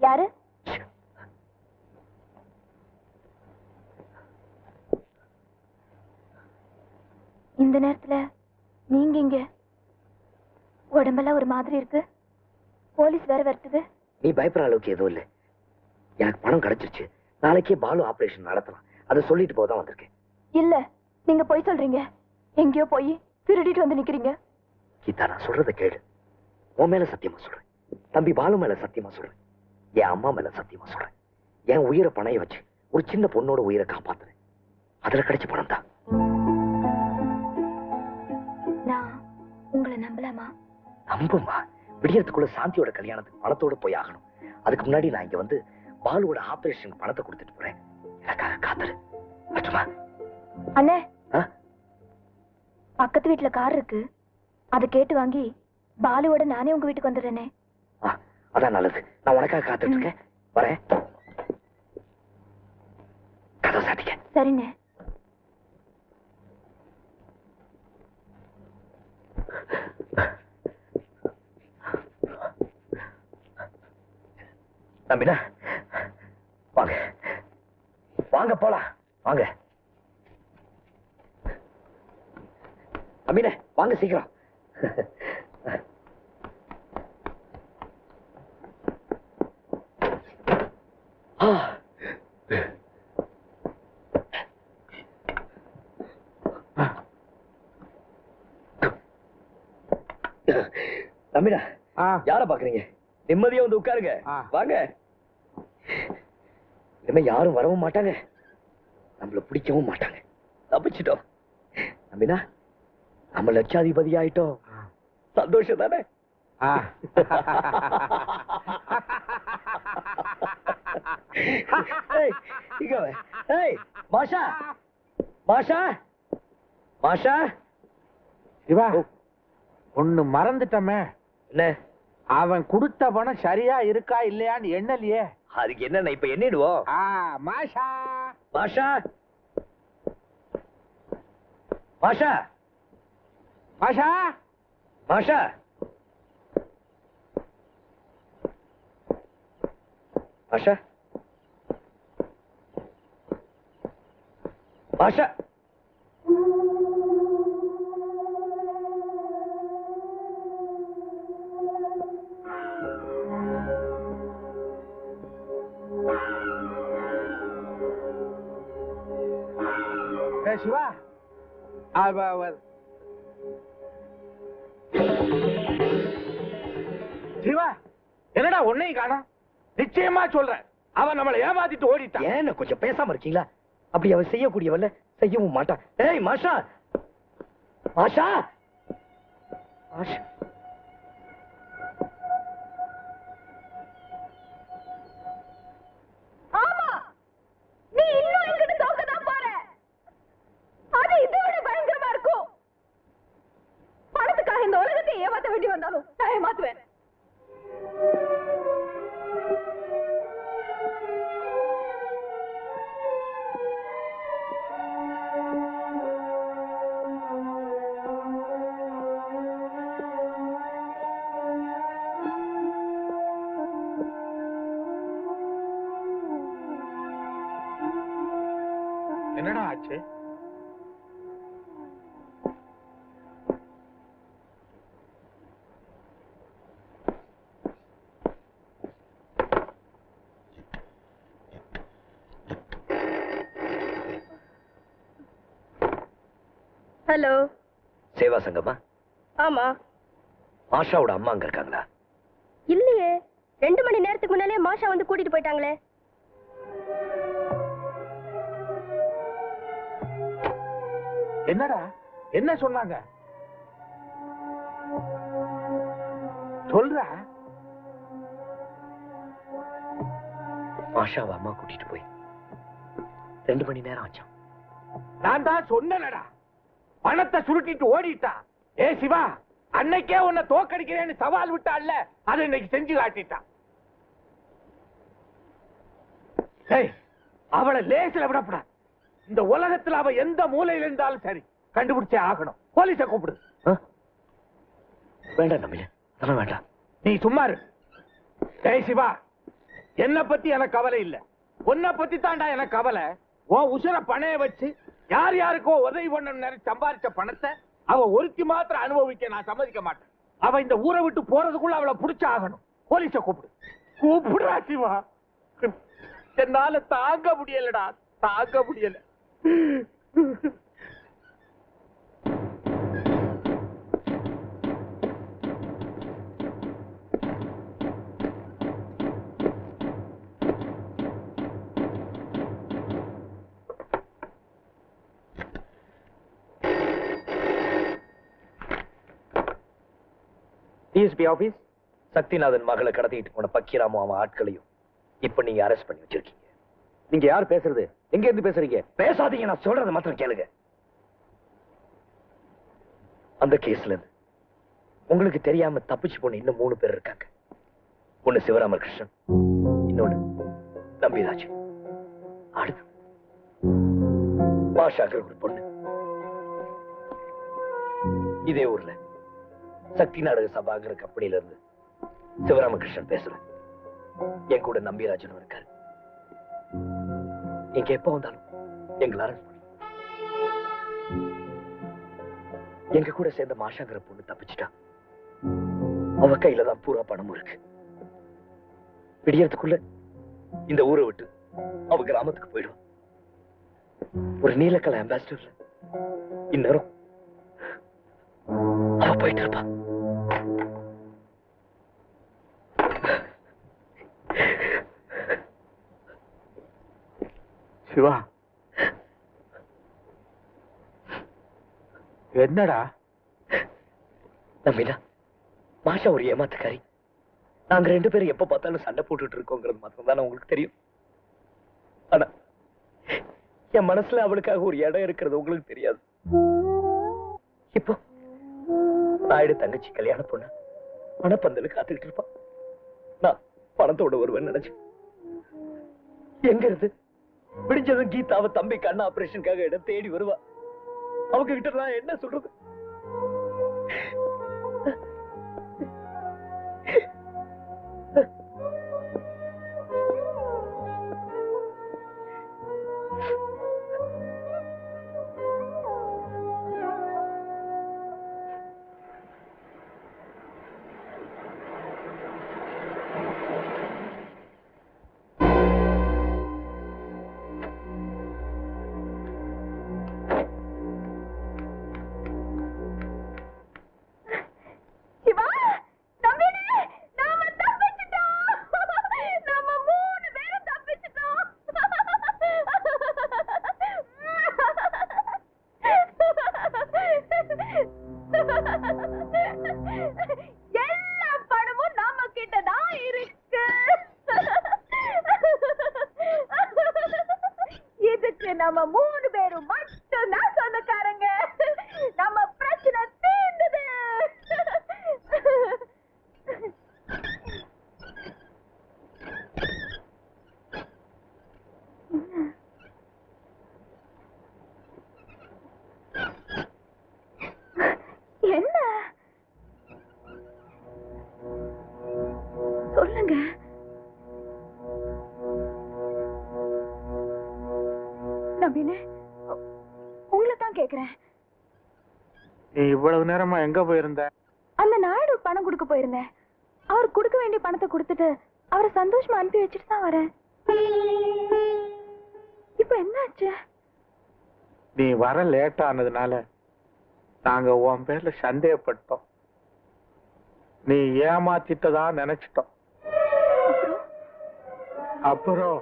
யாரு? இந்த நேரத்துல நீங்க இங்க? உடம்பெல்லாம் ஒரு மாதிரி இருக்கு. போலீஸ் வேற வருது. நீ பயப்படுற அளவுக்கு எதுவும் இல்லை. எனக்கு பணம் கிடைச்சிருச்சு. நாளைக்கே பாலு ஆபரேஷன் நடத்தலாம். அதை சொல்லிட்டு போதான் வந்திருக்கேன். இல்ல, நீங்க போய் சொல்றீங்க. எங்கேயோ போய் திருடிட்டு வந்து நிக்கிறீங்க. கீதா, நான் சொல்றதை கேளு. உன் மேல சத்தியமா சொல்றேன், தம்பி பாலு மேல சத்தியமா சொல்றேன், என் அம்மா மேல சத்தியமா சொல்றேன். என் உயிரை பணைய வச்சு ஒரு சின்ன பொண்ணோட உயிரை காப்பாத்துறேன். அதுல கிடைச்ச பணம் தான். நான் உங்களை நம்பலாமா? நம்புமா. விடியறதுக்குள்ள சாந்தியோட கல்யாணத்துக்கு பணத்தோட போய் ஆகணும். அதுக்கு முன்னாடி நான் இங்க வந்து பாலுவோட ஆபரேஷன் பணத்தை கொடுத்துட்டு போறேன். எனக்காக காத்துரு. அண்ணே, பக்கத்து வீட்டுல கார் இருக்கு, அதை கேட்டு வாங்கி பாலுவோட நானே உங்க வீட்டுக்கு வந்துடுறேனே. அதான் நல்லது. நான் உனக்காக காத்துட்டு இருக்கேன். வரேன். கதவை சாத்திக்க. சரிண்ணே. தம்பினா வாங்க வாங்க போலாம். வாங்க அமீனே, வாங்க சீக்கிரம். அமீனா, யார பாக்குறீங்க? நிம்மதியா வந்து உட்காருங்க. வாங்க. இனிமே யாரும் வரவும் மாட்டாங்க, நம்மள பிடிக்கவும் மாட்டாங்க. தப்பிச்சிட்டோம். அமீனா, நம்ம லட்சாதிபதி ஆயிட்டோம். சந்தோஷம் தானே? மாஷா, மாஷா, மாஷா. சிவா, ஒண்ணு மறந்துட்டமே. என்ன? அவன் கொடுத்த பணம் சரியா இருக்கா இல்லையான்னு எண்ணலையே. அதுக்கு என்ன, இப்ப எண்ணிடுவோம். மாஷா, மாஷா, மாஷா, மாஷா, மாஷா. மாஷா, மாஷா. சிவா, சிவா, என்னடா உன்னையும் காணோம்? நிச்சயமா சொல்றேன், அவன் நம்மளை ஏமாத்திட்டு ஓடிட்டான். ஏன் கொஞ்சம் பேசாம இருக்கீங்களா? அப்படி அவன் செய்யக்கூடியவல்ல, செய்யவும் மாட்டான். ஏய் மாஷா, மாஷா, மாஷா. ஆமா, நீ இன்னும் எங்கிட்ட தோக்கதான் போற. அது இதோட பயங்கரமா இருக்கும். பணத்துக்காக இந்த உலகத்தை ஏமாத்த வேண்டி வந்தாலும் நான் ஏமாத்துவேன். என்னடா ஆச்சு? ஹலோ, சேவா சங்கமா? ஆமா. மாஷாவோட அம்மா அங்க இருக்காங்களா? இல்லையே, 2 மணி நேரத்துக்கு முன்னாலே மாஷா வந்து கூட்டிட்டு போயிட்டாங்களே. என்னடா, என்ன சொன்னாங்க? சொல்ற. மாஷாவை அம்மா கூட்டிட்டு போய் 2 மணி நேரம் ஆச்சாம். நான் தான் சொன்னேனடா, பணத்தை சுருட்டிட்டு ஓடிட்டான். ஏ சிவா, அன்னைக்கே உன்னை தோக்கடிக்கிறேன்னு சவால் விட்டான்ல, அதை இன்னைக்கு செஞ்சு காட்டிட்டான். அவளை லேசில விடப்படாது. இந்த உலகத்துல அவ எந்த மூலையில இருந்தாலும் சரி, கண்டுபிடிச்சே ஆகணும். போலீஸை கூப்பிடு. வேண்டாம் நம்பில, அதெல்லாம் வேண்டாம். நீ சும்மா இரு. ஏய் சிவா, என்ன பத்தி எனக்கு கவலை இல்ல, உன்னை பத்தி தாண்டா எனக்கு கவலை. உன் உசுர பணைய வச்சு யார் யாருக்கோ உதவி பண்ண சம்பாதிச்ச பணத்தை அவ ஒருத்தி மாத்திரம் அனுபவிக்க நான் சம்மதிக்க மாட்டேன். அவ இந்த ஊரை விட்டு போறதுக்குள்ள அவளை புடிச்சு ஆகணும். போலீஸ கூப்பிடு. கூப்பிடுறா சிவா. என்னால தாங்க முடியலடா, தாங்க முடியல. DSP office. சக்திநாதன் மகளை கடத்திட்டு போன பக்கீராமும் அவன் ஆட்களையும் இப்ப நீங்க அரெஸ்ட் பண்ணி வச்சிருக்கீங்க. நீங்க யார் பேசுறது? எங்க இருந்து பேசுறீங்க? பேசாதீங்க, நான் சொல்றதை மாத்திரம் கேளுங்க. அந்த கேஸ்ல இருந்து உங்களுக்கு தெரியாம தப்பிச்சு போன இன்னும் 3 பேர் இருக்காங்க. ஒண்ணு சிவராமகிருஷ்ணன், இன்னொன்னு நம்பிராஜ், அடுத்து பாஷாக்கர் ஒரு பொண்ணு. இதே ஊர்ல சக்தி நாடக சபாங்கிற கம்பெனில இருந்து சிவராமகிருஷ்ணன் பேசுறேன். என் கூட நம்பிராஜனும் இருக்காரு. நீங்க எப்ப வந்தாலும் எங்களை அரெஸ்ட் பண்ணி. எங்க கூட சேர்ந்த மாஷாங்கிற பொண்ணு தப்பிச்சுட்டா. அவ கையில தான் பூரா பணமும் இருக்கு. விடியறதுக்குள்ள இந்த ஊரை விட்டு அவ கிராமத்துக்கு போயிடும். ஒரு நீலக்கலை அம்பாசிடர்ல இந்நேரம் அவ போயிட்டு இருப்பா. சிவா, என்னடா? நம்பினா மாஷா ஒரு ஏமாத்துக்காரி. நாங்க 2 பேரும் எப்ப பார்த்தாலும் சண்டை போட்டுட்டு இருக்கோங்கிறது மாத்திரம் தானே உங்களுக்கு தெரியும். ஆனா என் மனசுல அவளுக்காக ஒரு இடம் இருக்கிறது உங்களுக்கு தெரியாது. இப்போ நாயுடு தங்கச்சி கல்யாண பொண்ணு பணப்பந்தல காத்துக்கிட்டு இருப்பான். நான் பணத்தோட ஒருவன் நினைச்சு எங்க இருந்து விடிஞ்சதும் கீதாவை தம்பி கண்ண ஆபரேஷனுக்காக இடம் தேடி வருவா. அவங்க கிட்ட நான் என்ன சொல்றது? நம்ம 3 பேரும் மட்டும் தான் சொந்தக்காரங்க. நம்ம பிரச்சனை தீர்ந்தது. என்ன சொல்லுங்க. நம்பினே, உங்களை தான் கேக்குறேன். நீ இவ்வளவு நேரமா எங்க போயிருந்த? அந்த நாயுடு பணம் கொடுக்க போயிருந்தேன். அவர் கொடுக்க வேண்டிய பணத்தை கொடுத்துட்டு அவரை சந்தோஷமா அனுப்பி வச்சுட்டு தான் வரேன். இப்ப என்னாச்சு? நீ வர லேட் ஆனதுனால நாங்க உன் பேர்ல சந்தேகப்பட்டோம். நீ ஏமாத்திட்டதா நினைச்சிட்டோம். அப்புறம்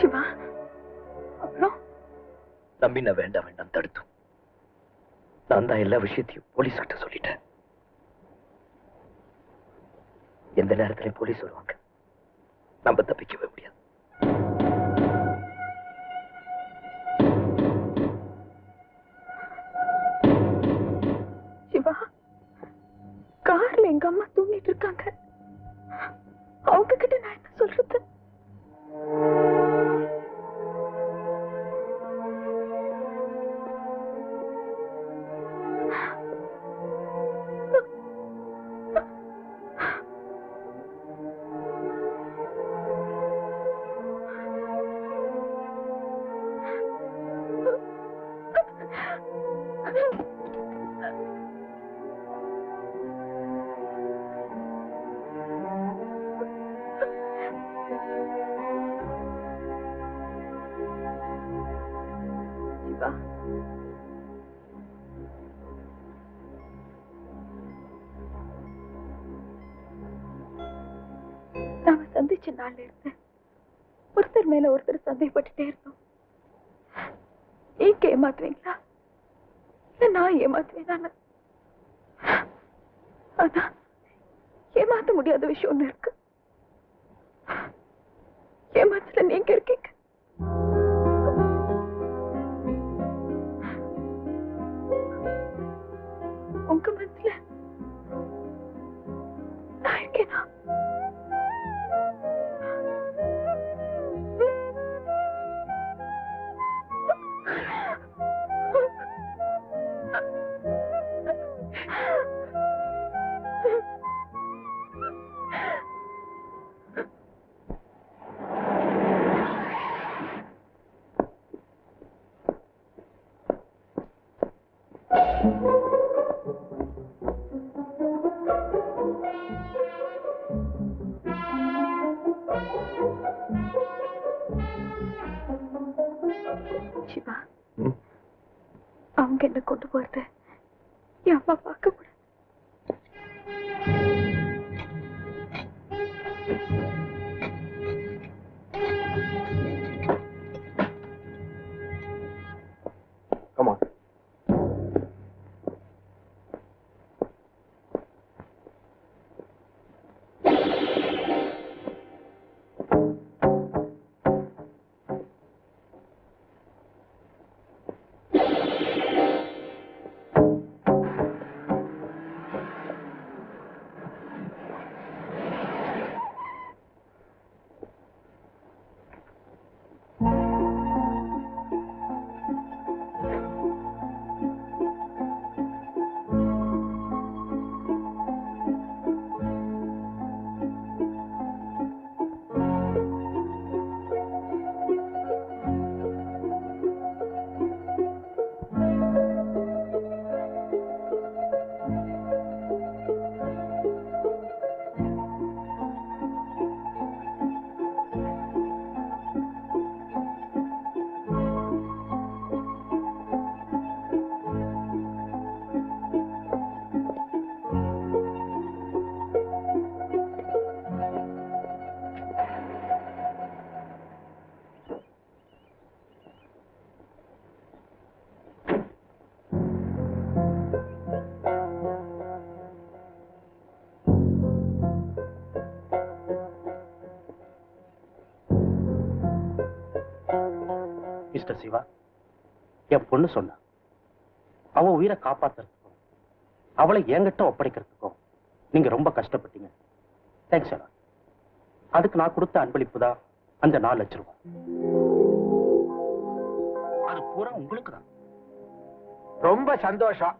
சிவா, அப்புறம் நம்பின வேண்டாம் வேண்டாம் தடுத்தோம். நான் தான் எல்லா விஷயத்தையும் போலீஸ் கிட்ட சொல்லிட்டேன். எந்த நேரத்திலையும் போலீஸ் வருவாங்க. நம்ம தப்பிக்கவே முடியாது. சிவா, கார்ல எங்க அம்மா தூங்கிட்டு இருக்காங்க. அவங்க கிட்ட நான் என்ன சொல்றது? சிவா, நாம சந்திச்ச நாள்ல இருந்து ஒருத்தர் மேல ஒருத்தர் சந்தேகப்பட்டுட்டே இருந்தோம். நீங்க ஏமாத்துவீங்களா இல்ல நான் ஏமாத்துவேன்? ஆனா ஏமாத்த முடியாத விஷயம் ஒண்ணு இருக்கு. ஏமாத்துல நீங்க இருக்கீங்க. உங்க மனசுல நான் இருக்கேனா? சிவா, அவங்க என்ன கொண்டு போறது என் அம்மா பார்க்க கூடாது. Come on. மிஸ்டர் சிவா, என் பொண்ணு சொன்னா அவ உயிரை காப்பாத்துறதுக்கும் அவளை என்கிட்ட ஒப்படைக்கிறதுக்கும் நீங்க ரொம்ப கஷ்டப்பட்டீங்க. தேங்க்ஸ் அண்ணா. அதுக்கு நான் கொடுத்த அன்பளிப்பு தான் அந்த 4 லட்சம் ரூபாய். அது பூரா உங்களுக்கு தான். ரொம்ப சந்தோஷம்.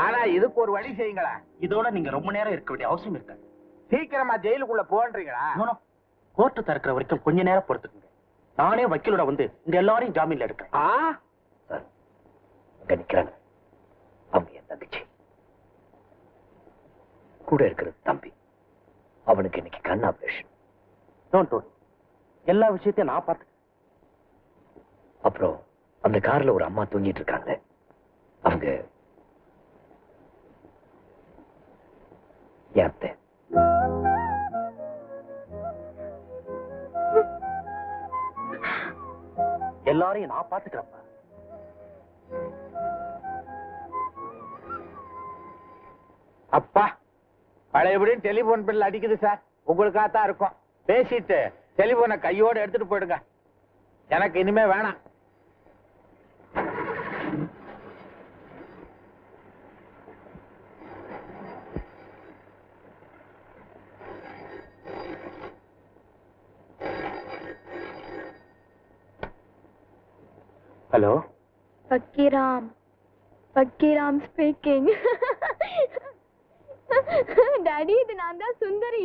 ஆனா இதுக்கு ஒரு வழி செய்யுங்களா? இதோட நீங்க ரொம்ப நேரம் இருக்க வேண்டிய அவசியம் இருக்காது. சீக்கிரமா ஜெயிலுக்குள்ள போன்றீங்களா? கோர்ட்டு திறக்கிற வரைக்கும் கொஞ்ச நேரம் பொறுத்துக்குங்க. நானே வக்கீலோட வந்து இந்த எல்லாரையும் ஜாமீன்ல எடுக்கிறேன். சார், அங்க நிக்கிறாங்க. அவங்க என் தங்கச்சி கூட இருக்கிறது தம்பி. அவனுக்கு இன்னைக்கு கண் ஆபரேஷன். Don't worry. எல்லா விஷயத்தையும் நான் பார்த்து. அப்புறம் அந்த கார்ல ஒரு அம்மா தூங்கிட்டு இருக்காங்க. அவங்க என் அத்தை. எல்லாரையும் நான் பாத்துக்கிறேன். அப்பா, பழையபடியும் டெலிபோன் பில் அடிக்குது சார். உங்களுக்காகத்தான் இருக்கும். பேசிட்டு டெலிபோனை கையோட எடுத்துட்டு போயிடுங்க. எனக்கு இனிமே வேணாம். Hello, பக்கீராம் speaking. டாடி, இது நான் தான் சுந்தரி.